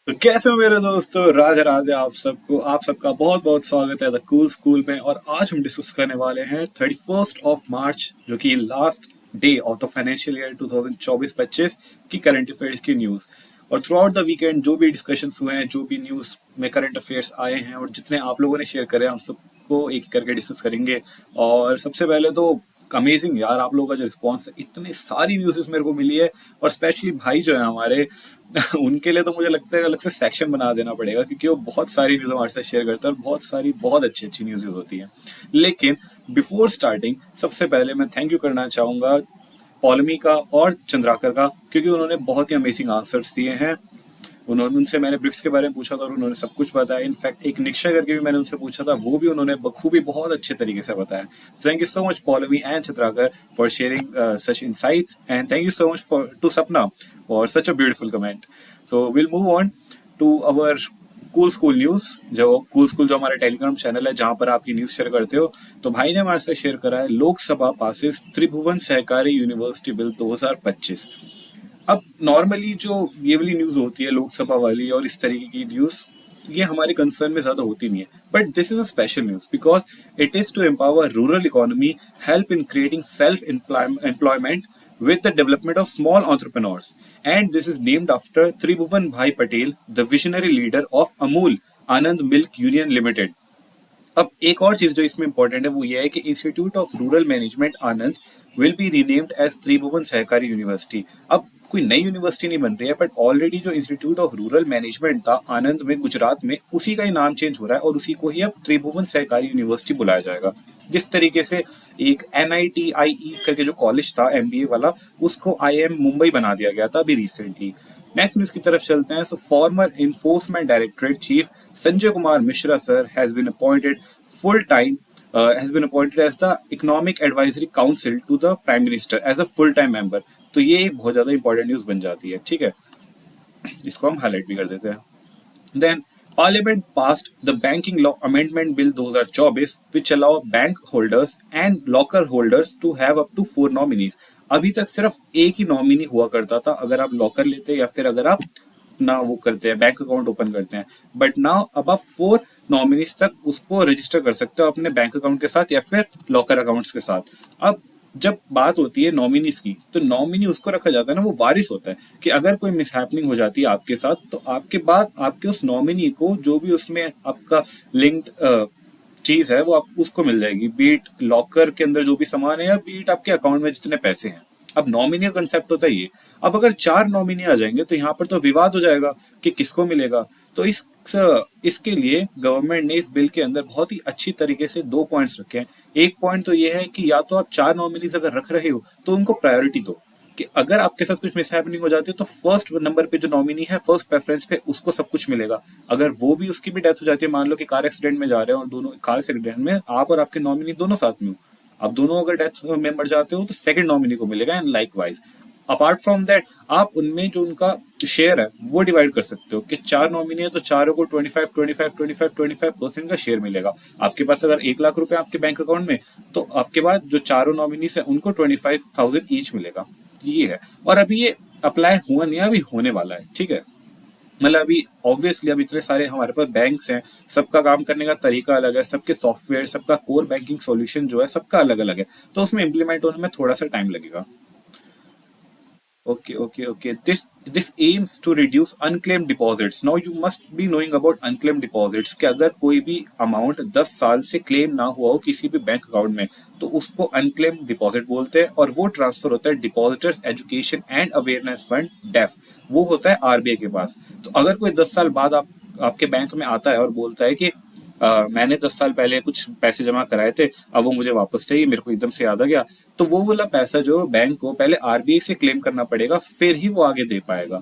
तो कैसे हो मेरे दोस्तों, राधे राधे। आप सबका बहुत बहुत स्वागत है द कूल स्कूल में। और आज हम डिस्कस करने वाले हैं 31 मार्च, जो कि last day of the financial year 2024-25 की करंट अफेयर्स की न्यूज़। और थ्रू आउट द वीकेंड जो भी डिस्कशंस हुए हैं, जो भी न्यूज़ में करंट अफेयर्स आए हैं और जितने आप लोगों ने शेयर करे हैं, हम सबको एक एक करके डिस्कस करेंगे। और सबसे पहले तो अमेजिंग यार, आप लोगों का जो रिस्पॉन्स है, इतनी सारी न्यूज़ मेरे को मिली है। और स्पेशली भाई जो है हमारे उनके लिए तो मुझे लगता है अलग से सेक्शन बना देना पड़ेगा, क्योंकि वो बहुत सारी न्यूज़ हमारे साथ शेयर करते हैं और बहुत सारी बहुत अच्छी अच्छी न्यूज़ होती हैं। लेकिन बिफोर स्टार्टिंग सबसे पहले मैं थैंक यू करना चाहूँगा पौलमी का और चंद्राकर का, क्योंकि उन्होंने बहुत ही अमेजिंग आंसर्स दिए हैं। उन्होंने उनसे मैंने ब्रिक्स के बारे में पूछा था और उन्होंने सब कुछ बताया। इनफैक्ट एक निक्षा करके भी मैंने उनसे पूछा था, वो भी उन्होंने बखूबी बहुत अच्छे तरीके से बताया। Thank you so much Paulami and Chitrakar for sharing such insights, and thank you so much for to Sapna for such a beautiful comment. So will move on to our cool school news. जो कूल स्कूल जो हमारा Telegram channel है, जहां पर आप ये news share करते हो, तो भाई ने हमारे साथ शेयर करा है, लोकसभा पासिस त्रिभुवन सहकारी यूनिवर्सिटी बिल 2025। अब नॉर्मली जो ये वाली न्यूज होती है लोकसभा वाली और इस तरीके की न्यूज, ये हमारे कंसर्न में ज्यादा होती नहीं है। But this is a special news because it is to empower rural economy, help in creating self employment with the development of small entrepreneurs. And this is named after Tribhuvan Bhai Patel, the visionary leader of Amul Anand Milk Union Limited. अब एक और चीज जो इसमें important है वो ये है कि Institute of Rural Management Anand will be renamed as Tribhuvan Sahkari University. अब कोई नई यूनिवर्सिटी नहीं बन रही है, बट ऑलरेडी जो इंस्टीट्यूट ऑफ रूरल मैनेजमेंट था आनंद में गुजरात में, उसी का ही नाम चेंज हो रहा है और उसी को ही अब त्रिभुवन सहकारी यूनिवर्सिटी बुलाया जाएगा। जिस तरीके से एक NITIE करके जो कॉलेज था MBA वाला, उसको IIM मुंबई बना दिया गया था अभी रिसेंटली। नेक्स्ट न्यूज की तरफ चलते हैं। So former Enforcement Directorate chief Sanjay Kumar Mishra sir has been appointed full time has been appointed as the Economic Advisory Council to the Prime Minister as a full time member। तो ये एक बहुत ज्यादा important news बन जाती है, ठीक है। इसको हम हाईलाइट भी कर देते हैं। Then Parliament passed the Banking Law Amendment Bill 2024, which allow bank holders and locker holders to have up to 4 nominees। अभी तक सिर्फ एक ही नॉमिनी हुआ करता था अगर आप लॉकर लेते या फिर अगर आप ना वो करते हैं, बैंक अकाउंट ओपन करते हैं। बट नाउ अब आप 4 नॉमिनीज तक उसको रजिस्टर कर सकते हो अपने बैंक अकाउंट के साथ या फिर लॉकर अकाउंट्स के साथ। अब जब बात होती है नॉमिनीज की, तो नॉमिनी उसको रखा जाता है ना, वो वारिस होता है कि अगर कोई मिसहैपनिंग हो जाती है आपके साथ, तो आपके बाद आपके उस नॉमिनी को जो भी उसमें आपका लिंक्ड चीज है वो आप उसको मिल जाएगी, बीट लॉकर के अंदर जो भी सामान है या बीट आपके अकाउंट में जितने पैसे हैं। अब नॉमिनी का कंसेप्ट होता है ये। अब अगर 4 नॉमिनी आ जाएंगे तो यहाँ पर तो विवाद हो जाएगा कि किसको मिलेगा। तो इसके लिए गवर्नमेंट ने इस बिल के अंदर बहुत ही अच्छी तरीके से 2 पॉइंट्स रखे हैं। एक पॉइंट तो ये है कि या तो आप 4 नॉमिनीज अगर रख रहे हो तो उनको प्रायोरिटी दो, कि अगर आपके साथ कुछ मिसहैपनिंग हो जाती है तो फर्स्ट नंबर पे जो नॉमिनी है, फर्स्ट प्रेफरेंस पे उसको सब कुछ मिलेगा। अगर वो भी उसकी भी डेथ हो जाती है, मान लो कि कार एक्सीडेंट में जा रहे हो और दोनों कार एक्सीडेंट में आप और आपके नॉमिनी दोनों साथ में हो, आप दोनों अगर डेथ में मर जाते हो तो सेकंड नॉमिनी को मिलेगा। And like wise apart from that, आप उनमें जो उनका शेयर है वो डिवाइड कर सकते हो कि 4 नॉमिनी है तो चारों को 25-25-25-25% का शेयर मिलेगा। आपके पास अगर 1 लाख रुपए आपके बैंक अकाउंट में, तो आपके पास जो चारों नॉमिनीज है उनको 25,000 ईच मिलेगा। ये है। और अभी ये अप्लाई हुआ नहीं है, अभी होने वाला है, ठीक है। मतलब अभी ऑब्वियसली अब इतने सारे हमारे पास बैंक्स हैं, सबका काम करने का तरीका अलग है, सबके सॉफ्टवेयर, सबका कोर बैंकिंग सॉल्यूशन जो है सबका अलग अलग है, तो उसमें इंप्लीमेंट होने में थोड़ा सा टाइम लगेगा। Okay. This aims to reduce unclaimed deposits. Now you must be knowing about unclaimed deposits कि अगर कोई भी अमाउंट 10 साल से क्लेम ना हुआ हो किसी भी बैंक अकाउंट में, तो उसको अनक्लेम्ड डिपॉजिट बोलते हैं। और वो ट्रांसफर होता है depositors education and awareness fund DEAF, वो होता है RBI के पास। तो अगर कोई 10 साल बाद आपके बैंक में आता है और बोलता है कि मैंने 10 साल पहले कुछ पैसे जमा कराए थे, अब वो मुझे वापस चाहिए, मेरे को एकदम से याद आ गया, तो वो वाला पैसा जो बैंक को पहले RBI से क्लेम करना पड़ेगा, फिर ही वो आगे दे पाएगा।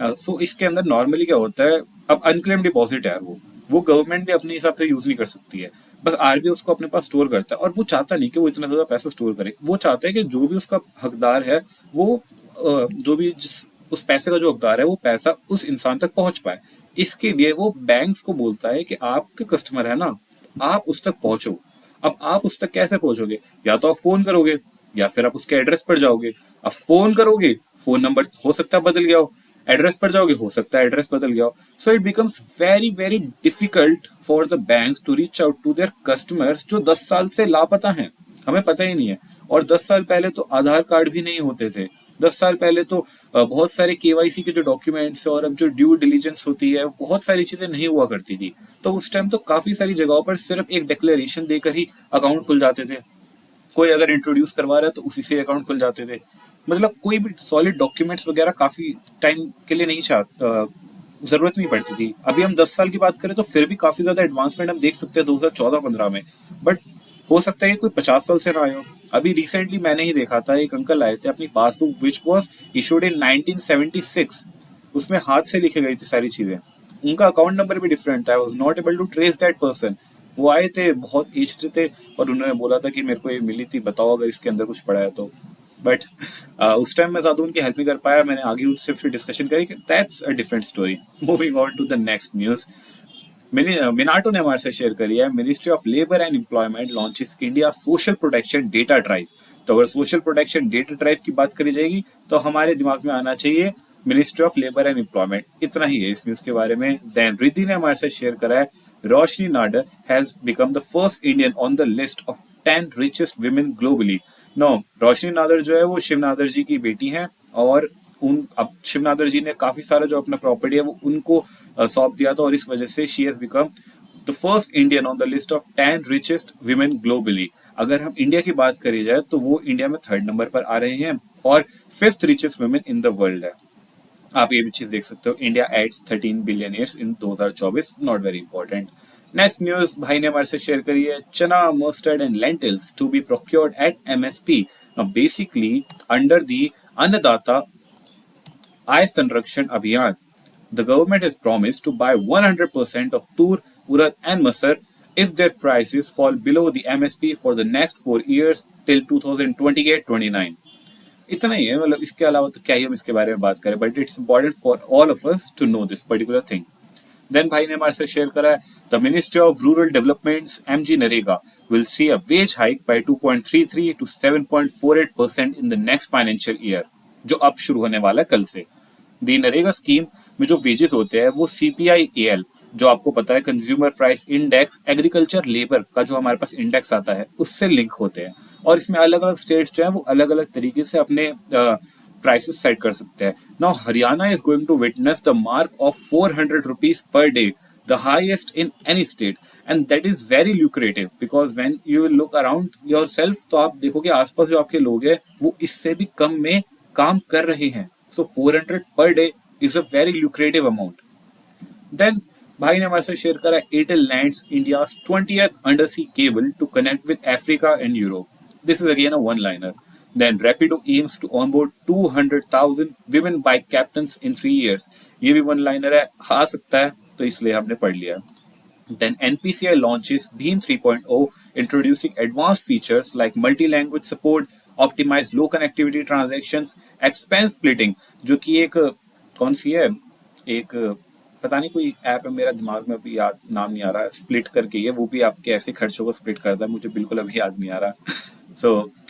सो इसके अंदर नॉर्मली क्या होता है, अब अनक्लेम डिपॉजिट है वो गवर्नमेंट भी अपने हिसाब से यूज नहीं कर सकती है। बस RBI उसको अपने पास स्टोर करता है और वो चाहता नहीं कि वो इतना ज्यादा पैसा स्टोर करे। वो चाहता है कि जो भी उसका हकदार है, वो जो भी जिस उस पैसे का जो हकदार है, वो पैसा उस इंसान तक पहुंच पाए। इसके लिए वो बैंक्स को बोलता है कि आपके कस्टमर है ना, आप उस तक पहुंचो। अब आप उस तक कैसे पहुंचोगे? या तो आप फोन करोगे या फिर आप उसके एड्रेस पर जाओगे। अब फोन करोगे, फोन नंबर हो सकता है बदल गया हो, एड्रेस पर जाओगे, हो सकता है एड्रेस बदल गया हो। So it becomes very very difficult for the banks to reach out to their customers जो 10 साल से लापता हैं, हमें पता ही नहीं है। और 10 साल पहले तो आधार कार्ड भी नहीं होते थे। 10 साल पहले तो बहुत सारे केवाईसी के जो डॉक्यूमेंट्स और अब जो ड्यू डिलीजेंस होती है, बहुत सारी चीजें नहीं हुआ करती थी। तो उस टाइम तो काफी सारी जगहों पर सिर्फ एक डिक्लेरेशन देकर ही अकाउंट खुल जाते थे। कोई अगर इंट्रोड्यूस करवा रहा है तो उसी से अकाउंट खुल जाते थे। मतलब कोई भी सॉलिड डॉक्यूमेंट्स वगैरह काफी टाइम के लिए नहीं जरूरत नहीं पड़ती थी। अभी हम 10 साल की बात करें तो फिर भी काफी ज्यादा एडवांसमेंट हम देख सकते हैं 2014-15 में। बट हो सकता है कि कोई 50 साल से ना आए हो। अभी रिसेंटली मैंने ही देखा था, एक अंकल आए थे अपनी passbook which was issued in 1976, उसमें हाथ से लिखी गई थी सारी चीजें। उनका अकाउंट नंबर भी डिफरेंट था, I was not able to trace that person. वो आए थे, बहुत एज्ड थे, और उन्होंने बोला था कि मेरे को ये मिली थी, बताओ अगर इसके अंदर कुछ पड़ा है तो। बट उस टाइम मैं ज्यादा उनकी हेल्प नहीं कर पाया, मैंने आगे उनसे फिर डिस्कशन करी। That's a different story. Moving on to the next news. Minato ने हमारे साथ शेयर करी है, Ministry of Labour and Employment launches India social protection data drive. तो अगर सोशल प्रोटेक्शन डेटा ड्राइव की बात करी जाएगी तो हमारे दिमाग में आना चाहिए ministry of Labour and employment. इतना ही है इस न्यूज के बारे में। देन रिद्धि ने हमारे साथ शेयर करा है, Roshni Nadar has become the first Indian on the list of 10 richest women globally. No, Roshni Nadar जो है वो शिव नादर जी की बेटी हैं, और अब शिव नादर जी ने काफी सारा जो अपना प्रॉपर्टी है वो उनको सौंप दिया था, और इस वजह से she has become the first Indian on the list of 10 richest women globally. अगर हम इंडिया की बात करी जाए तो वो इंडिया में 3rd नंबर पर आ रहे हैं, और 5th richest women in the world है। आप ये भी चीज देख सकते हो, India adds 13 billionaires in 2024, not very important. Next news भाई ने हमारे से शेयर करी है, chana mustard and lentils to be procured at MSP. Basically under the Annadata Aay संरक्षण अभियान, the government has promised to buy 100% of tur, urad and masar if their prices fall below the MSP for the next 4 years till 2028-29। इतना ही है, मतलब इसके अलावा तो क्या ही हम इसके बारे में बात करें, but it's important for all of us to know this particular thing. Then भाई ने हमारे साथ शेयर करा है, the Ministry of Rural Developments MG NREGA will see a wage hike by 2.33 to 7.48% in the next financial year, जो अब शुरू होने वाला है कल से। दी नरेगा स्कीम में जो वेजेस होते हैं वो CPI-AL, जो आपको पता है consumer price index, agriculture labour का जो हमारे पास इंडेक्स आता है उससे लिंक होते हैं। और इसमें अलग अलग स्टेट्स जो है वो अलग अलग तरीके से अपने प्राइसेस सेट कर सकते हैं। Now Haryana is going to witness the mark of 400 rupees per day, the highest in any state, and that is very lucrative because when you will look around yourself तो आप देखोगे आसपास जो आपके लोग हैं वो इससे भी कम में काम कर रहे हैं। So 400 per day is a very lucrative amount. Then भाई ने हमारे साथ शेयर करा, Airtel lands India's 20th undersea cable to connect with Africa and Europe. This is again a one-liner. Then Rapido aims to onboard 200,000 women bike captains in 3 years. ये भी one-liner है, आ सकता है तो इसलिए हमने पढ़ लिया। Then NPCI launches Beam 3.0, introducing advanced features like multi-language support, optimized low connectivity transactions, expense splitting, जो कि एक कौन सी है, एक पता नहीं कोई ऐप है, मेरा दिमाग में अभी याद नाम नहीं आ रहा है, स्प्लिट करके ये, वो भी आपके ऐसे खर्चों को स्प्लिट करता है, मुझे बिल्कुल अभी याद नहीं आ रहा।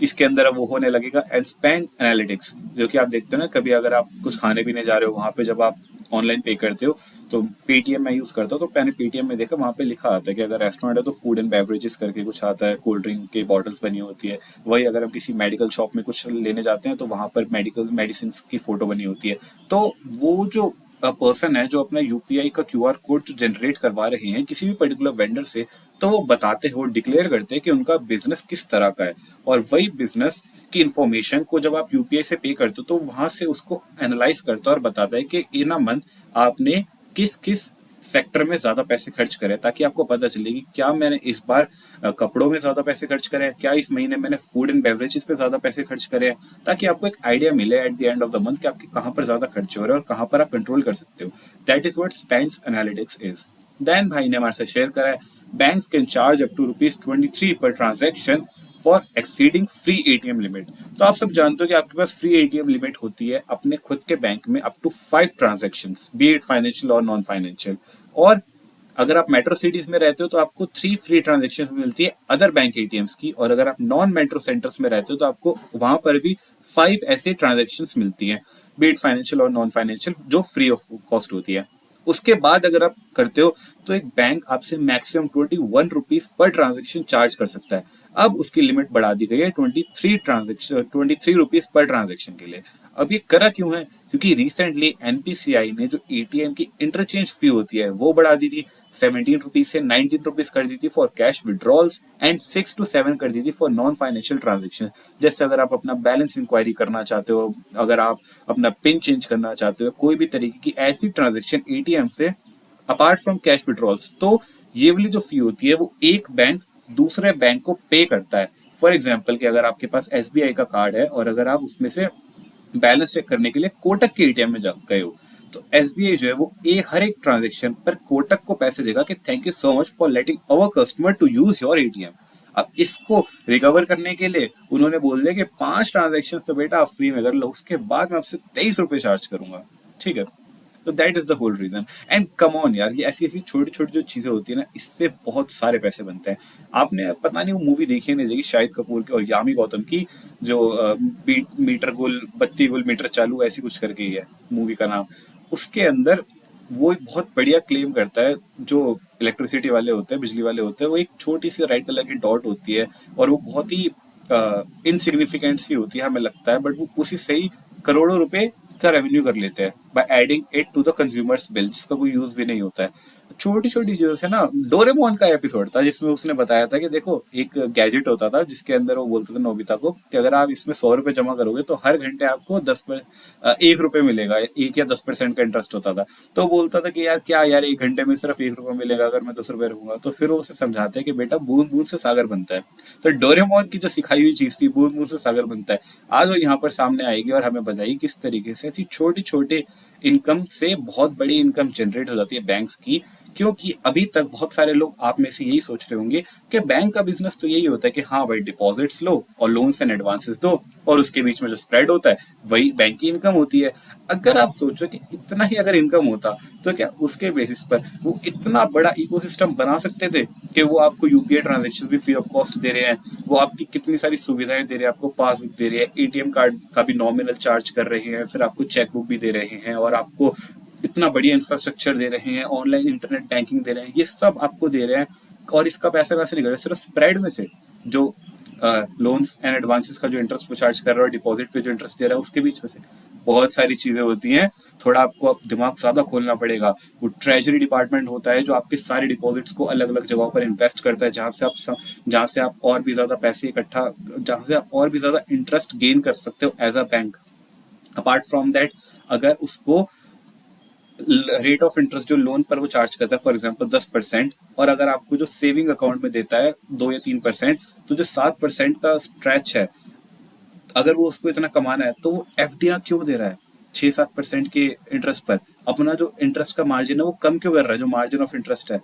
इसके अंदर अब वो होने लगेगा। एंड स्पेंड एनालिटिक्स, जो कि आप देखते हो ना, कभी अगर आप कुछ खाने पीने जा रहे हो वहां पे जब आप ऑनलाइन पे करते हो, तो पेटीएम मैं यूज करता हूँ, तो मैंने पेटीएम में देखा वहाँ पे लिखा आता है कि अगर रेस्टोरेंट है तो फूड एंड बेवरेजेस करके कुछ आता है, कोल्ड ड्रिंक के बॉटल्स बनी होती है। वही अगर हम किसी मेडिकल शॉप में कुछ लेने जाते हैं तो वहाँ पर मेडिसिन की फोटो बनी होती है। तो वो जो पर्सन है जो अपना यूपीआई का क्यूआर कोड जो जनरेट करवा रहे हैं किसी भी पर्टिकुलर वेंडर से, तो वो बताते हो, डिक्लेयर करते हैं कि उनका बिजनेस किस तरह का है, और वही बिजनेस की इंफॉर्मेशन को जब आप यूपीआई से पे करते हो तो वहां से उसको एनालाइज करता है और बताता है कि इन अ मंथ आपने किस किस सेक्टर में ज्यादा पैसे खर्च करे, ताकि आपको पता चले कि क्या मैंने इस बार कपड़ों में ज्यादा पैसे खर्च करे हैं, क्या इस महीने मैंने फूड एंड बेवरेजेस पे ज्यादा पैसे खर्च करे हैं, ताकि आपको एक आइडिया मिले at the end of the month कि आपके कहाँ पर ज्यादा खर्च हो रहे हैं और कहाँ पर आप कंट्रोल कर सकते हो। That is what spends analytics is. Then भाई ने हमारे साथ शेयर करा है, banks can charge up to ₹23 per transaction for exceeding free ATM limit. तो आप सब जानते हो कि आपके पास फ्री एटीएम लिमिट होती है अपने खुद के बैंक में up to 5 transactions, be it financial और नॉन फाइनेंशियल। और अगर आप मेट्रो सिटीज में रहते हो तो आपको 3 फ्री ट्रांजेक्शन मिलती है अदर बैंक एटीएम्स की, और अगर आप नॉन मेट्रो सेंटर्स में रहते हो तो आपको वहां पर भी 5 ऐसे ट्रांजेक्शंस मिलती हैं। बीट फाइनेंशियल और नॉन फाइनेंशियल, जो फ्री ऑफ कॉस्ट होती है। उसके बाद अगर आप करते हो तो एक बैंक आपसे maximum 21 rupees per transaction charge कर सकता है। अब उसकी लिमिट बढ़ा दी गई है 23 रुपीज पर ट्रांजेक्शन के लिए। अब ये करा क्यों है? क्योंकि रिसेंटली एनपीसीआई ने जो एटीएम की इंटरचेंज फी होती है वो बढ़ा दी थी। 17 रुपीज से 19 रुपीज कर दी थी for cash withdrawals and 6 to 7 कर दी थी फॉर नॉन फाइनेंशियल ट्रांजेक्शन। जैसे अगर आप अपना बैलेंस इंक्वायरी करना चाहते हो, अगर आप अपना पिन चेंज करना चाहते हो, कोई भी तरीके की ऐसी ट्रांजेक्शन एटीएम से अपार्ट फ्रॉम कैश विड्रॉल्स, तो ये वाली जो फी होती है वो एक बैंक दूसरे बैंक को पे करता है। फॉर एग्जाम्पल कि अगर आपके पास एसबीआई का कार्ड है और अगर आप उसमें से बैलेंस चेक करने के लिए कोटक के एटीएम में जा गए हो, तो एसबीआई जो है वो हर एक ट्रांजेक्शन पर कोटक को पैसे देगा कि thank you so much for letting our customer to use your ATM. अब इसको रिकवर करने के लिए उन्होंने बोल दिया कि 5 ट्रांजेक्शन तो बेटा आप फ्री में कर लो, उसके बाद मैं आपसे 23 रुपए चार्ज करूंगा। ठीक है, तो that is the whole reason. And come on यार, ये ऐसी ऐसी छोटी छोटी जो चीजें होती है ना, इससे बहुत सारे पैसे बनते हैं। आपने पता नहीं वो मूवी देखी है नहीं देखी, शाहिद कपूर की और यामी गौतम की, जो मीटर गुल बत्ती गुल मीटर चालू ऐसी कुछ करके ही है मूवी का नाम। उसके अंदर वो एक बहुत बढ़िया क्लेम करता है, जो इलेक्ट्रिसिटी वाले होते हैं, बिजली वाले होते हैं, वो एक छोटी सी रेड कलर की डॉट होती है और वो बहुत ही इनसिग्निफिकेंट सी होती है हमें लगता है, बट वो उसी से ही करोड़ों रुपए का रेवेन्यू कर लेते हैं by adding it to the consumers bill, जिसका कोई यूज भी नहीं होता है। छोटी छोटी चीजों से ना, डोरेमोन का एपिसोड था जिसमें उसने बताया था कि देखो एक गैजेट होता था जिसके अंदर वो बोलते थे नोबिता को कि अगर आप इसमें 100 रुपए जमा करोगे तो हर घंटे आपको 1 रुपए मिलेगा, 1 या 10% का इंटरेस्ट होता था। तो वो बोलता था कि यार क्या यार, 1 घंटे में सिर्फ 1 रुपए मिलेगा अगर मैं 10 रुपए रखूंगा। तो फिर वो उसे समझाते हैं कि बेटा बूंद बूंद से सागर बनता है। तो डोरेमोन की जो सिखाई हुई चीज थी, बूंद बूंद से सागर बनता है, आज वो यहाँ पर सामने आएगी और हमें बताएगी किस तरीके से ऐसी छोटी छोटी इनकम से बहुत बड़ी इनकम जनरेट हो जाती है बैंक्स की। क्योंकि अभी तक बहुत सारे लोग आप में से यही सोच रहे होंगे कि बैंक का बिजनेस तो यही होता है कि हाँ भाई डिपॉजिट्स लो और लोन्स एंड एडवांसेस दो और उसके बीच में जो स्प्रेड होता है वही बैंक की इनकम होती है। अगर आप सोचो कि इतना ही अगर इनकम होता तो क्या उसके बेसिस पर वो इतना बड़ा इकोसिस्टम बना सकते थे कि वो आपको यूपीआई ट्रांजेक्शन भी फ्री ऑफ कॉस्ट दे रहे हैं, वो आपकी कितनी सारी सुविधाएं दे रहे हैं, आपको पासबुक दे रहे हैं, एटीएम कार्ड का भी नॉमिनल चार्ज कर रहे हैं, फिर आपको चेकबुक भी दे रहे हैं और आपको इतना बढ़िया इंफ्रास्ट्रक्चर दे रहे हैं, ऑनलाइन इंटरनेट बैंकिंग दे रहे हैं, ये सब आपको दे रहे हैं। और इसका पैसा वैसे नहीं कर रहे, सिर्फ स्प्रेड में से जो लोन्स एंड एडवांसेस का जो इंटरेस्ट वो चार्ज कर रहा है और डिपॉजिट पे जो इंटरेस्ट दे रहा है उसके बीच में से बहुत सारी चीजें होती हैं। थोड़ा आपको अब दिमाग ज्यादा खोलना पड़ेगा। वो ट्रेजरी डिपार्टमेंट होता है जो आपके सारे डिपॉजिट्स को अलग अलग जगहों पर इन्वेस्ट करता है, जहां से आप और भी ज्यादा पैसे इकट्ठा, जहां से आप और भी ज्यादा इंटरेस्ट गेन कर सकते हो as a bank. Apart from that, अगर उसको रेट ऑफ इंटरेस्ट जो लोन पर वो चार्ज करता है फॉर एग्जांपल 10%, और अगर आपको जो सेविंग अकाउंट में देता है 2 या 3%, तो जो 7% का स्ट्रेच है, अगर वो उसको इतना कमाना है तो वो एफडीआर क्यों दे रहा है 6-7% के इंटरेस्ट पर? अपना जो इंटरेस्ट का मार्जिन है वो कम क्यों कर रहा है, जो मार्जिन ऑफ इंटरेस्ट है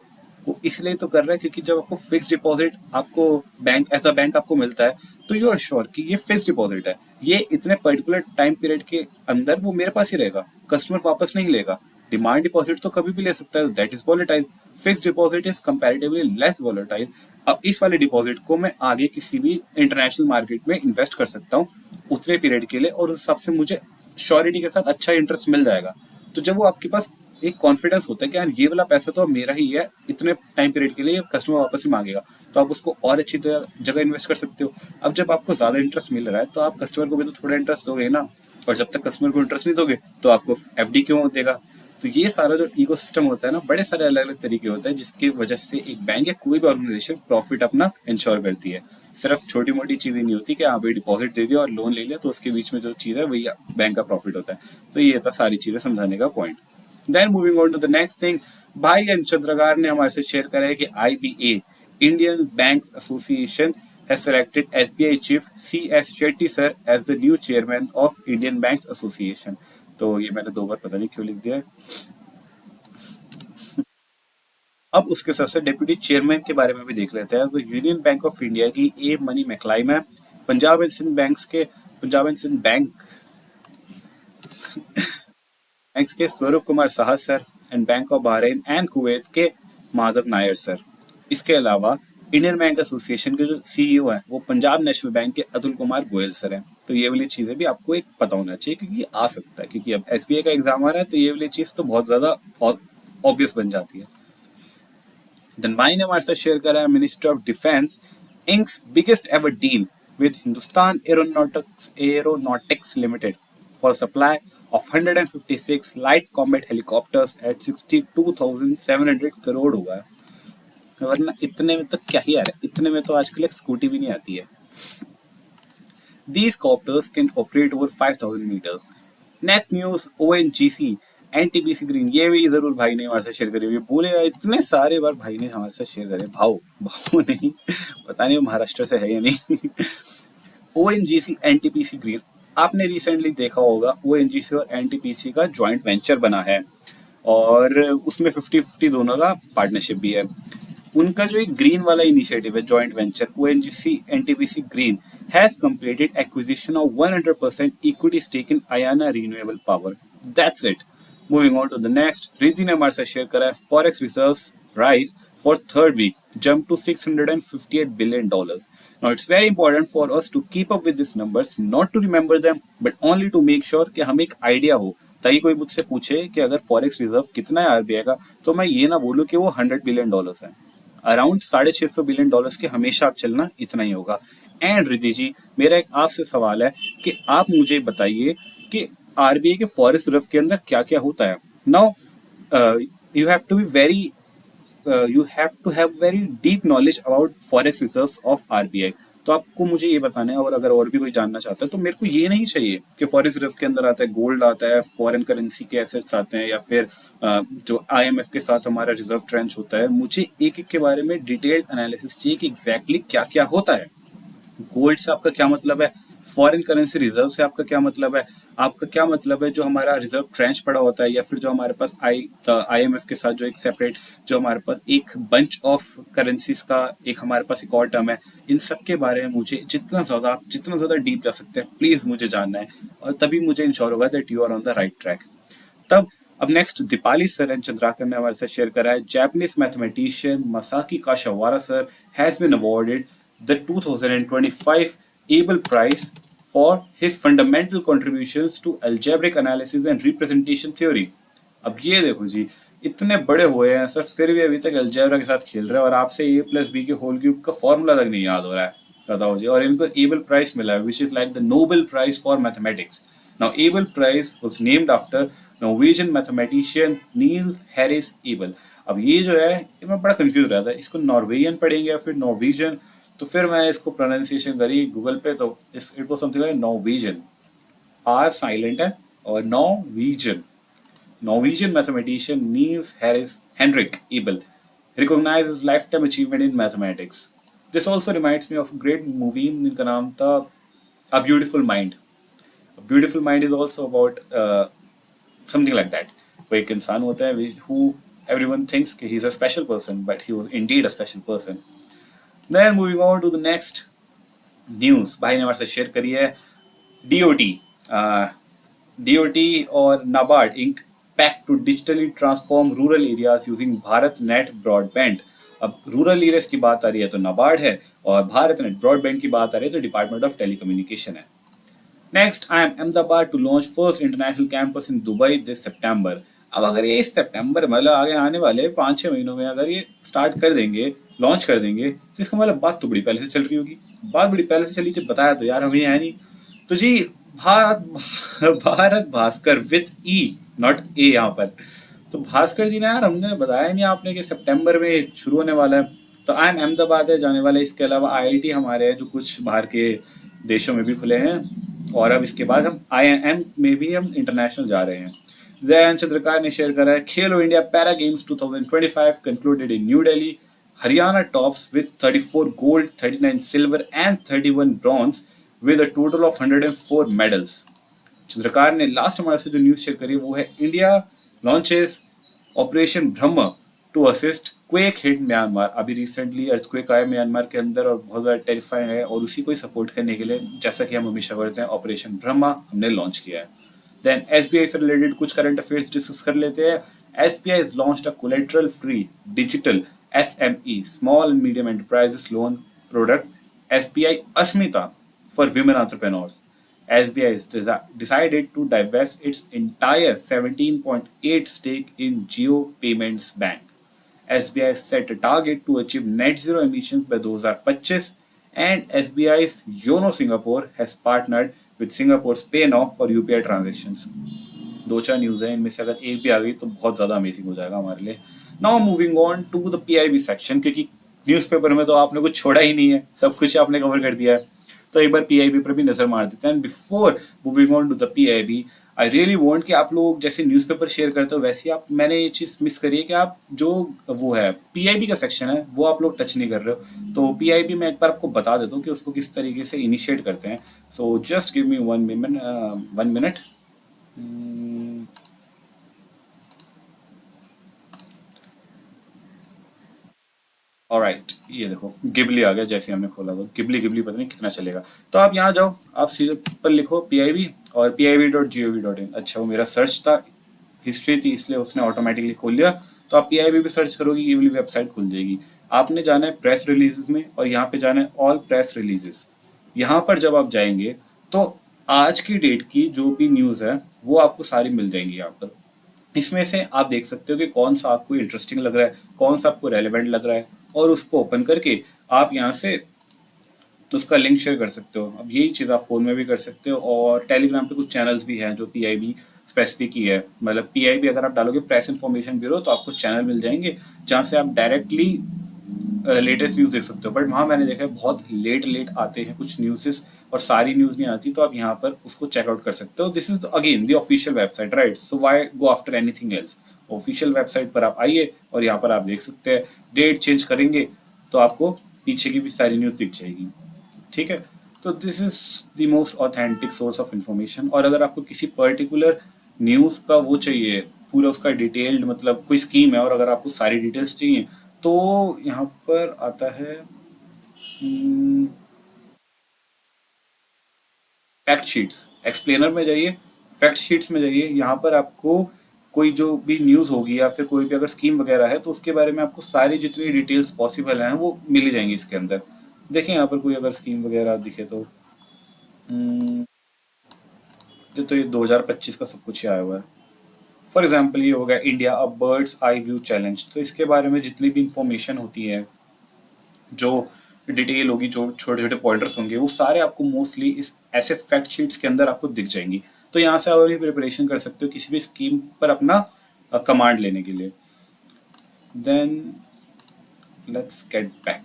वो इसलिए तो कर रहा है क्योंकि जब आपको फिक्स डिपॉजिट आपको बैंक एज अ बैंक आपको मिलता है तो यू आर श्योर कि ये फिक्स डिपॉजिट है, ये इतने पर्टिकुलर टाइम पीरियड के अंदर वो मेरे पास ही रहेगा, कस्टमर वापस नहीं लेगा। डिमांड डिपॉजिट तो कभी भी ले सकता है, that is volatile. Fix deposit is comparatively less volatile. अब इस वाले डिपॉजिट को मैं आगे किसी भी इंटरनेशनल मार्केट में इन्वेस्ट कर सकता हूँ उतने पीरियड के लिए और उस हिसाब से मुझे श्योरिटी के साथ अच्छा इंटरेस्ट मिल जाएगा। तो जब वो आपके पास एक कॉन्फिडेंस होता है कि यार ये वाला पैसा तो अब मेरा ही है, इतने टाइम पीरियड के लिए कस्टमर वापस ही मांगेगा, तो आप उसको और अच्छी जगह इन्वेस्ट कर सकते हो। अब जब आपको ज्यादा इंटरेस्ट मिल रहा है तो आप कस्टमर को भी तो थोड़ा इंटरेस्ट दोगे ना, और जब तक कस्टमर को इंटरेस्ट नहीं दोगे तो आपको एफडी क्यों देगा? तो ये सारा जो इकोसिस्टम होता है ना, बड़े सारे अलग अलग तरीके होते हैं जिसकी वजह से एक बैंक या कोई भी ऑर्गेनाइजेशन प्रॉफिट अपना इंश्योर करती है। सिर्फ छोटी मोटी चीजें नहीं होती कि हाँ भाई डिपॉजिट दे दिया और लोन ले लिया तो उसके बीच में जो चीज है वही बैंक का प्रॉफिट होता है। तो ये था सारी चीजें समझाने का point. Then moving on to the next thing, भाई एन चंद्रगार ने हमारे साथ शेयर करा है कि IBA Indian Banks Association has selected SBI chief C.S. Shetty sir as the new chairman of Indian Banks Association। तो ये मैंने 2 बार पता नहीं क्यों लिख दिया है। अब उसके सबसे डिप्यूटी चेयरमैन के बारे में भी देख लेते हैं। तो यूनियन बैंक ऑफ इंडिया की ए मनी मैकलाइम है, पंजाब एंड सिंध बैंक्स के स्वरूप Kumar Saha sir, and bank of Bahrain and Kuwait के माधव नायर सर। इसके अलावा इंडियन बैंक एसोसिएशन के जो सीईओ हैं वो पंजाब नेशनल बैंक के अतुल कुमार गोयल सर हैं। तो ये वाली चीज़ें भी आपको एक पता होना चाहिए, क्योंकि ये आ सकता है, क्योंकि अब एसबीआई का एग्जाम आ रहा है, तो ये वाली चीज़ तो बहुत ज़्यादा ऑब्वियस बन जाती है। देन भाई ने हमारे साथ शेयर करा है Ministry of Defence inks biggest ever deal with Hindustan Aeronautics Limited for supply of 156 light combat helicopters at 62,700 crore हुआ है। वरना इतने में तो क्या ही आ रहा है, इतने में तो आजकल एक स्कूटी भी नहीं आती है। These copters can operate over 5,000 meters. Next news, ONGC NTPC green, ये भी जरूर भाई ने हमारे साथ शेयर करी हुई है। बोले यार, इतने सारे बार भाई ने हमारे साथ शेयर करे, भाव भाव नहीं, पता नहीं वो महाराष्ट्र से है या नहीं। ओएनजीसी एनटीपीसी ग्रीन, आपने रिसेंटली देखा होगा ओएनजीसी और एनटीपीसी का जॉइंट वेंचर बना है और उसमें 50-50 दोनों का पार्टनरशिप भी है। उनका जो एक ग्रीन वाला इनिशिएटिव है joint venture ONGC NTPC green has completed acquisition of 100% equity stake in Ayana renewable power. That's it. Moving on to the next, Riddhi ने हमारे साथ शेयर करा है forex reserves rise for third week jump to $658 billion. Now it's very important for us to keep up with these numbers, not to remember them, but only to make sure कि हमें एक idea हो, ताकि कोई मुझसे पूछे कि अगर फॉरेक्स रिजर्व कितना है आरबीआई का, तो मैं ये ना बोलूँ कि वो $100 बिलियन है। अराउंड $650 बिलियन के हमेशा आप चलना, इतना ही होगा। एंड रिद्धि जी, मेरा एक आपसे सवाल है कि आप मुझे बताइए कि आरबीआई के फॉरेक्स रिजर्व के अंदर क्या क्या होता है। Now you have to be very you have to have very deep knowledge about forex reserves of RBI। तो आपको मुझे ये बताना है, और अगर और भी कोई जानना चाहता है तो मेरे को ये नहीं चाहिए कि फॉरेक्स रिजर्व के अंदर आता है गोल्ड, आता है फॉरेन करेंसी के एसेट्स आते हैं, या फिर जो आईएमएफ के साथ हमारा रिजर्व ट्रेंच होता है। मुझे एक एक के बारे में डिटेल्ड एनालिसिस चाहिए कि एग्जैक्टली क्या क्या होता है। गोल्ड से आपका क्या मतलब है, फॉरेन करेंसी रिजर्व से आपका क्या मतलब है, आपका क्या मतलब है जो हमारा रिजर्व ट्रेंच पड़ा होता है, या फिर जो हमारे पास आईएमएफ के साथ जो एक सेपरेट, जो हमारे पास एक बंच ऑफ करेंसीज का एक हमारे पास एक और टर्म है। इन सब के बारे में मुझे जितना ज़्यादा डीप जा सकते हैं प्लीज़ मुझे जानना है, और तभी मुझे इंश्योर होगा that you are on the right track. तब अब नेक्स्ट दीपाली सरन चंद्राकर ने हमारे साथ शेयर करा है Japanese mathematician Masaki Kashiwara sir has been awarded the 2025 Abel Prize for his fundamental contributions to algebraic analysis and representation theory. अब ये देखो जी, इतने बड़े हुए हैं सर, फिर भी अभी तक अलजेब्रा के साथ खेल रहे हैं और आपसे ए प्लस बी के होल क्यूब का फॉर्मूला तक नहीं याद हो रहा है, बताओ जी। और इनको एबल प्राइज मिला है which is like the Nobel prize for mathematics. Now, Abel Prize was named after Norwegian mathematician Niels Harris Abel। अब ये जो है, ये मैं बड़ा कंफ्यूज रहा था, इसको नॉर्वेजियन पढ़ेंगे या फिर नॉर्वेजियन। तो फिर मैंने इसको प्रोनाउंसिएशन करी गूगल पे, तो it was something like Norwegian, R silent है, और Norwegian mathematician Niels Harris Henrik Abel recognized his lifetime achievement in mathematics। This also reminds me of a great movie जिनका नाम था A Beautiful Mind। A Beautiful Mind is also about something like that। वो एक इंसान होता है who everyone thinks कि he's a special person, but he was indeed a special person। Then moving on to the next news, भाई ने हमारे साथ शेयर करी है डीओटी और NABARD ink pact to digitally transform rural areas using Bharat net broadband. अब rural areas की बात आ रही है तो नाबार्ड है, और भारत नेट ब्रॉडबैंड की बात आ रही है तो डिपार्टमेंट ऑफ टेलीकम्युनिकेशन है। Next, I M Ahmedabad to launch first international campus in Dubai this सितंबर। अब अगर ये इस सितंबर मतलब आगे आने वाले 5-6 महीनों में अगर ये स्टार्ट कर देंगे, लॉन्च कर देंगे, तो इसका मतलब बात तो बड़ी पहले से चल रही होगी। बात बड़ी पहले से चली थी, बताया तो यार हमें है नहीं। तो जी, Bharat Bhaskar with E not A यहाँ पर। तो भास्कर जी ने यार हमने बताया नहीं आपने कि सितंबर में शुरू होने वाला है। तो आई एम अहमदाबाद है जाने वाला है। इसके अलावा आईआईटी हमारे हैं जो कुछ बाहर के देशों में भी खुले हैं, और अब इसके बाद हम IIM में भी हम इंटरनेशनल जा रहे हैं। जयंत चंद्रकार ने शेयर करा है खेलो India para games 2025 concluded in new Delhi. Haryana tops with 34 gold, 39 silver and 31 bronze with a total of 104 medals। Chandrakar ने लास्ट हमारे से जो न्यूज शेयर करी वो है India launches operation Brahma to assist quake hit Myanmar. अभी रिसेंटली अर्थक्वेक आया म्यांमार के अंदर और बहुत ज़्यादा टेरिफाइंग है, और उसी को ही सपोर्ट करने के लिए जैसा कि हम हमेशा करते हैं ऑपरेशन ब्रह्मा हमने लॉन्च किया है। देन SBI से रिलेटेड कुछ करंट अफेयर्स डिस्कस कर लेते हैं। SBI has launched a collateral free digital SME small and medium enterprises loan product SBI Asmita for women entrepreneurs। SBI has decided to divest its entire 17.8 stake in Geo Payments Bank. SBI set a target to achieve net zero emissions by 2025, and SBI's Yono Singapore has partnered with Singapore's PayNow for UPI transactions. दो चार news है, इनमें से अगर एक भी आ गई तो बहुत ज़्यादा अमेजिंग हो जाएगा हमारे लिए. Now moving on to the PIB section, क्योंकि न्यूज़पेपर में तो आपने कुछ छोड़ा ही नहीं है, सब कुछ आपने कवर कर दिया है. तो एक बार पीआईबी पर भी नजर मार देते हैं. Before moving on to the PIB, I really want कि आप लोग जैसे न्यूज़पेपर शेयर करते हो वैसे ही आप, मैंने ये चीज़ मिस करी है कि आप जो वो है पीआईबी का सेक्शन है वो आप लोग टच नहीं कर रहे हो. तो पीआईबी मैं एक बार आपको बता देता हूँ कि उसको किस तरीके से इनिशिएट करते हैं. So just give me 1 minute. Alright, ये देखो गिबली आ गया जैसे हमने खोला. तो गिबली गिबली पता नहीं कितना चलेगा. तो आप यहाँ जाओ, आप सीधे पर लिखो पीआईबी और pib.gov.in. अच्छा, वो मेरा सर्च था, हिस्ट्री थी, इसलिए उसने ऑटोमेटिकली खोल लिया. तो आप पीआईबी भी सर्च करोगे, ये वाली वेबसाइट खुल जाएगी. आपने जाना है प्रेस रिलीजेस में और यहाँ पे जाना है ऑल प्रेस रिलीजेस. यहाँ पर जब आप जाएंगे तो आज की डेट की जो भी न्यूज़ है वो आपको सारी मिल जाएंगी यहाँ पर. इसमें से आप देख सकते हो कि कौन सा आपको इंटरेस्टिंग लग रहा है, कौन सा आपको रेलेवेंट लग रहा है, और उसको ओपन करके आप यहाँ से तो उसका लिंक शेयर कर सकते हो. अब यही चीज़ आप फ़ोन में भी कर सकते हो, और टेलीग्राम पे कुछ चैनल्स भी हैं जो पीआईबी स्पेसिफिक ही है. मतलब पीआईबी अगर आप डालोगे प्रेस इन्फॉर्मेशन ब्यूरो तो आपको चैनल मिल जाएंगे जहाँ से आप डायरेक्टली लेटेस्ट न्यूज़ देख सकते हो. बट वहाँ मैंने देखा है बहुत लेट लेट आते हैं कुछ न्यूज़ेस, और सारी न्यूज़ नहीं आती. तो आप यहाँ पर उसको चेकआउट कर सकते हो. This is again the official website, right? So why go after anything else. Official website पर आप आइए और यहाँ पर आप देख सकते हैं. डेट चेंज करेंगे तो आपको पीछे की भी सारी न्यूज़ दिख जाएगी. ठीक है. तो this is the most authentic source of information. और अगर आपको किसी पर्टिकुलर न्यूज़ का वो चाहिए, पूरा उसका डिटेल्ड, मतलब कोई स्कीम है और अगर आपको सारी डिटेल्स चाहिए तो यहाँ पर आता है फैक्ट शीट्स. एक्सप्लेनर में जाइए, फैक्ट शीट्स में जाइए. यहाँ पर आपको कोई जो भी न्यूज़ होगी या फिर कोई भी अगर स्कीम वगैरह है तो उसके बारे में आपको सारी जितनी डिटेल्स पॉसिबल हैं वो मिल ही जाएंगी इसके अंदर. देखें यहाँ पर कोई अगर स्कीम वगैरह दिखे तो तो ये 2025 का सब कुछ ही आया हुआ है. फॉर एग्जाम्पल ये हो गया India a bird's eye view challenge. तो इसके बारे में जितनी भी इंफॉर्मेशन होती है, जो डिटेल होगी, जो छोटे छोटे पॉइंटर्स होंगे, वो सारे आपको मोस्टली इस ऐसे फैक्ट शीट्स के अंदर आपको दिख जाएंगी. तो यहाँ से आप अभी प्रिपरेशन कर सकते हो किसी भी स्कीम पर अपना कमांड लेने के लिए. Then let's get back.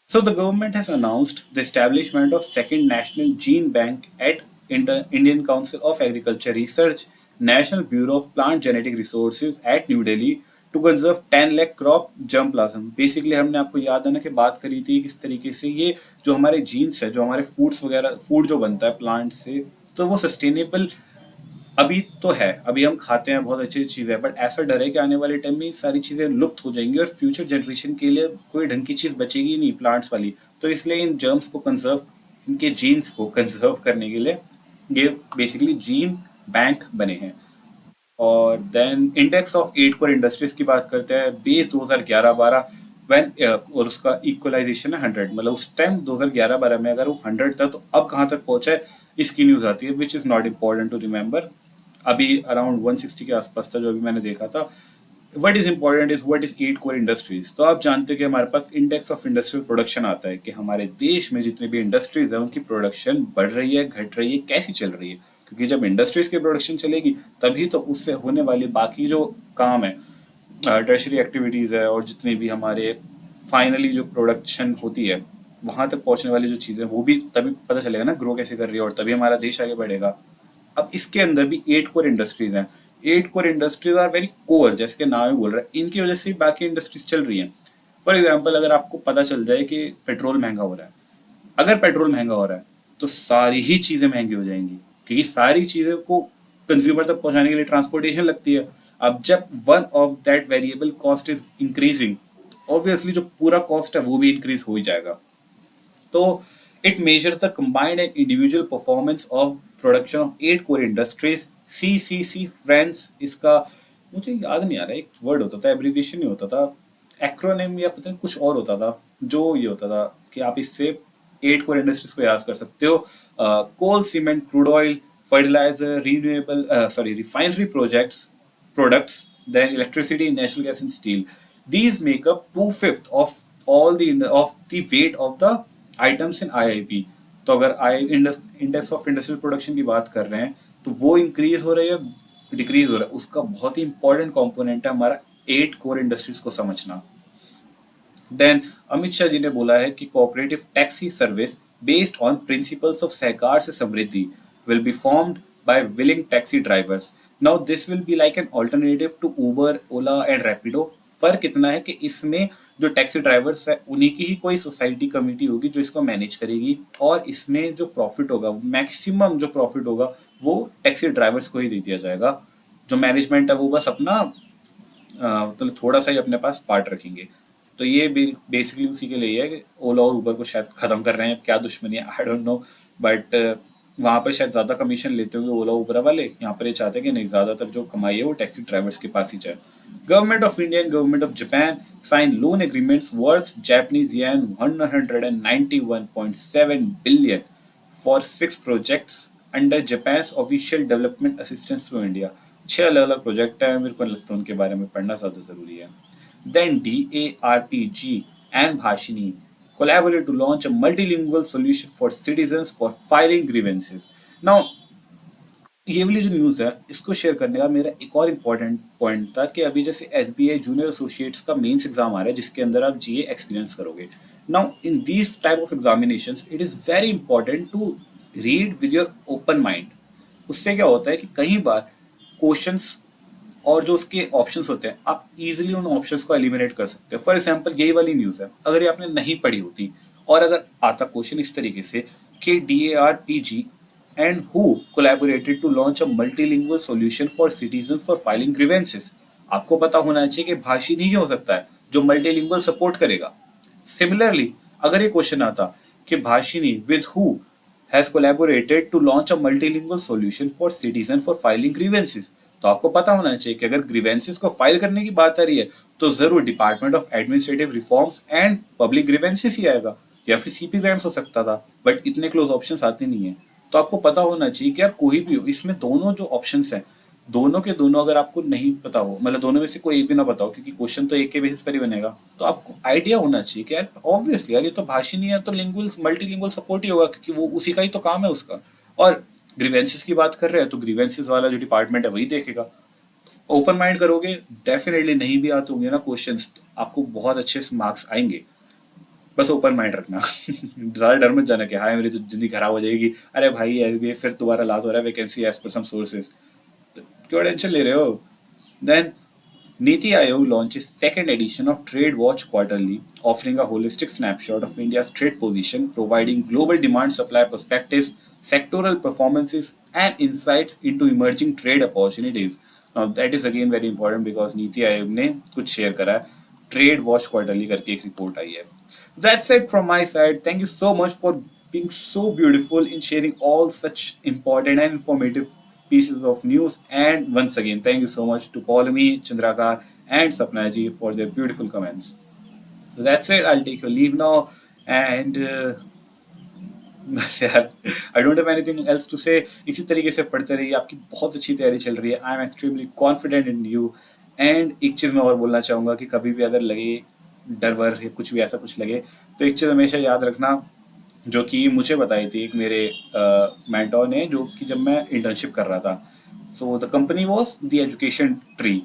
So the government has announced the establishment of second national gene bank at Indian Council of Agriculture Research, National Bureau of Plant Genetic Resources at New Delhi to conserve 10 lakh crop germplasm. Basically हमने आपको याद है ना कि बात करी थी किस तरीके से ये जो हमारे जीन्स है, जो हमारे फूड्स वगैरह, फूड जो बनता है प्लांट से, तो वो सस्टेनेबल अभी तो है, अभी हम खाते हैं, बहुत अच्छी चीज़ है. बट ऐसा डर है कि आने वाले टाइम में ये सारी चीज़ें लुप्त हो जाएंगी और फ्यूचर जनरेशन के लिए कोई ढंग की चीज़ बचेगी नहीं प्लांट्स वाली. तो इसलिए इन जर्म्स को कंजर्व, इनके जीन्स को कंजर्व करने के लिए ये बेसिकली जीन बैंक बने हैं. और then index of 8 core industries की बात करते हैं. बेस 2011-12 व्हेन और उसका इक्वलाइजेशन है 100. मतलब उस टाइम 2011-12 में अगर वो 100 था तो अब कहाँ तक पहुंचा है इसकी न्यूज़ आती है, which is not important to remember. अभी अराउंड 160 के आसपास था जो अभी मैंने देखा था. What is important is what is 8 core industries. तो आप जानते हैं कि हमारे पास इंडेक्स ऑफ इंडस्ट्रियल प्रोडक्शन आता है कि हमारे देश में जितनी भी इंडस्ट्रीज है उनकी प्रोडक्शन बढ़ रही है, घट रही है, कैसी चल रही है. क्योंकि जब इंडस्ट्रीज की प्रोडक्शन चलेगी तभी तो उससे होने वाली बाकी जो काम है, टर्शरी एक्टिविटीज़ है, और जितनी भी हमारे फाइनली जो प्रोडक्शन होती है वहाँ तक पहुँचने वाली जो चीज़ें, वो भी तभी पता चलेगा ना ग्रो कैसे कर रही है, और तभी हमारा देश आगे बढ़ेगा. अब इसके अंदर भी 8 कोर इंडस्ट्रीज हैं. 8 core industries are very core, जैसे कि नाम ही बोल रहा है, इनकी वजह से बाकी इंडस्ट्रीज चल रही हैं. फॉर एग्जाम्पल अगर आपको पता चल जाए कि पेट्रोल महंगा हो रहा है, अगर पेट्रोल महंगा हो रहा है तो सारी ही चीज़ें महंगी हो जाएंगी, क्योंकि सारी चीज़ें को कंज्यूमर तक पहुंचाने के लिए ट्रांसपोर्टेशन लगती है. अब जब one of that variable cost is increasing, obviously जो पूरा कॉस्ट है वो भी इंक्रीज हो ही जाएगा. तो it measures the combined and individual performance of production of 8 core industries. CCC friends, इसका मुझे याद नहीं आ रहा है, एक वर्ड होता था, एब्रीविएशन नहीं होता था, एक्रोनिम या पता नहीं कुछ और होता था. जो ये होता था कि आप इससे 8 कोर इंडस्ट्रीज को याद कर सकते हो। Coal, cement, crude oil, fertilizer, renewable, refinery products, then electricity, natural gas, and steel. These make up 2/5 of all the weight of the items in IIP. तो अगर इंडेक्स ऑफ इंडस्ट्रियल प्रोडक्शन की बात कर रहे हैं तो वो इंक्रीज हो रही है, डिक्रीज हो रहा है, उसका बहुत ही इंपॉर्टेंट कंपोनेंट है हमारा 8 कोर इंडस्ट्रीज को समझना। देन अमित शाह जी ने बोला है कि cooperative taxi service based on principles of सहकार से समृद्धि will be formed by willing taxi drivers. Now this will be like an alternative to Uber, Ola and Rapido. फर्क इतना है कि इसमें जो टैक्सी ड्राइवर्स है उन्हीं की ही कोई सोसाइटी कमेटी होगी जो इसको मैनेज करेगी, और इसमें जो प्रॉफिट होगा, मैक्सिमम जो प्रॉफिट होगा वो टैक्सी ड्राइवर्स को ही दे दिया जाएगा। जो मैनेजमेंट है वो बस अपना मतलब थोड़ा सा ही अपने पास पार्ट रखेंगे। तो ये बेसिकली उसी के लिए है कि ओला और उबर को शायद खत्म कर रहे हैं, क्या दुश्मनी है आई डोंट नो, बट वहाँ पर शायद ज़्यादा कमीशन लेते होंगे ओला उबर वाले। यहाँ पर ये चाहते हैं कि नहीं, ज़्यादातर जो कमाई है वो टैक्सी ड्राइवर्स के पास ही जाए। Government of India and government of Japan sign loan agreements worth Japanese yen 191.7 billion for 6 projects under Japan's official development assistance through India. 6 अलग अलग प्रोजेक्ट है, मेरे को लगता है उनके बारे में पढ़ना ज़्यादा ज़रूरी है। Then DARPG and Bhashini collaborate to launch a multilingual solution for citizens for filing grievances. Now, ये वाली जो न्यूज़ है इसको शेयर करने का मेरा एक और इम्पॉर्टेंट पॉइंट था कि अभी जैसे SBI जूनियर एसोसिएट्स का मेंस एग्जाम आ रहा है जिसके अंदर आप GA एक्सपीरियंस करोगे। Now in this type of examinations it is very important to read with your open mind. उससे क्या होता है कि कई बार क्वेश्चंस और जो उसके ऑप्शंस होते हैं आप इजीली उन ऑप्शंस को एलिमिनेट कर सकते हो। फॉर एग्जांपल यही वाली न्यूज़ है, अगर ये आपने नहीं पढ़ी होती और अगर आता क्वेश्चन इस तरीके से कि DARPG and who collaborated to launch a multilingual solution for citizens for filing grievances, आपको पता होना चाहिए कि भाषी नहीं हो सकता है जो मल्टीलिंगुअल सपोर्ट करेगा। सिमिलरली अगर ये क्वेश्चन आता कि Bhashini with who has collaborated to launch a multilingual solution for citizen for filing grievances, तो आपको पता होना चाहिए कि अगर ग्रीवेंसेस को फाइल करने की बात आ रही है तो जरूर Department of Administrative Reforms and Public Grievances ही आएगा, या फिर CP ग्राम्स हो सकता था, बट इतने क्लोज ऑप्शंस आते नहीं है। तो आपको पता होना चाहिए कि यार कोई भी हो, इसमें दोनों जो ऑप्शंस हैं दोनों के दोनों अगर आपको नहीं पता हो, मतलब दोनों में से कोई एक भी ना पता हो, क्योंकि क्वेश्चन तो एक के बेसिस पर ही बनेगा, तो आपको आइडिया होना चाहिए कि यार ऑब्वियसली यार ये तो भाषी नहीं है तो लिंगुअल मल्टीलिंगुअल सपोर्ट ही होगा, क्योंकि वो उसी का ही तो काम है उसका। और ग्रीवेंसेस की बात कर रहे हैं तो ग्रीवेंसेस वाला जो डिपार्टमेंट है वही देखेगा। ओपन माइंड करोगे डेफिनेटली, नहीं भी आते होंगे ना क्वेश्चंस तो आपको बहुत अच्छे मार्क्स आएंगे। बस ओपन माइंड रखना ज़्यादा डर मत जाना कि हाँ मेरी तो जिंदगी खराब हो जाएगी, अरे भाई SBI फिर दोबारा लाद हो रहा है वैकेंसी एज पर सम सोर्सेज, क्यों टेंशन ले रहे हो। Then Niti Aayog launches second edition of Trade Watch Quarterly, offering a holistic snapshot of India's trade position, providing global demand-supply perspectives, sectoral performances, and insights into emerging trade opportunities. Now that is again very important because Niti Aayog ने कुछ share करा है, Trade Watch Quarterly करके एक report आई है। So that's it from my side. Thank you so much for being so beautiful in sharing all such important and informative pieces of news. And once again, thank you so much to Paulami, Chandrakar, and Sapnaji for their beautiful comments. So that's it. I'll take your leave now. And बस यार I don't have anything else to say. इसी तरीके से पढ़ते रहिए, आपकी बहुत अच्छी तैयारी चल रही है। I am extremely confident in you. And एक चीज़ मैं और बोलना चाहूँगा कि कभी भी अगर लगे डर वर या कुछ भी ऐसा कुछ लगे तो एक चीज़ हमेशा याद रखना जो कि मुझे बताई थी एक मेरे मेंटोर ने, जो कि जब मैं इंटर्नशिप कर रहा था। So the company was the education tree.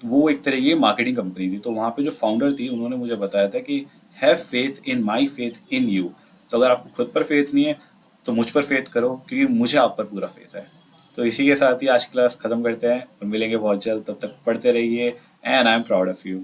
वो एक तरह की मार्केटिंग कंपनी थी, तो वहाँ पे जो फाउंडर थी उन्होंने मुझे बताया था कि have faith in my faith in you. तो अगर आपको खुद पर फेथ नहीं है तो मुझ पर फेथ करो, क्योंकि मुझे आप पर पूरा फेथ है। तो इसी के साथ ही आज क्लास खत्म करते हैं और मिलेंगे बहुत जल्द। तब तक पढ़ते रहिए and I am proud of you.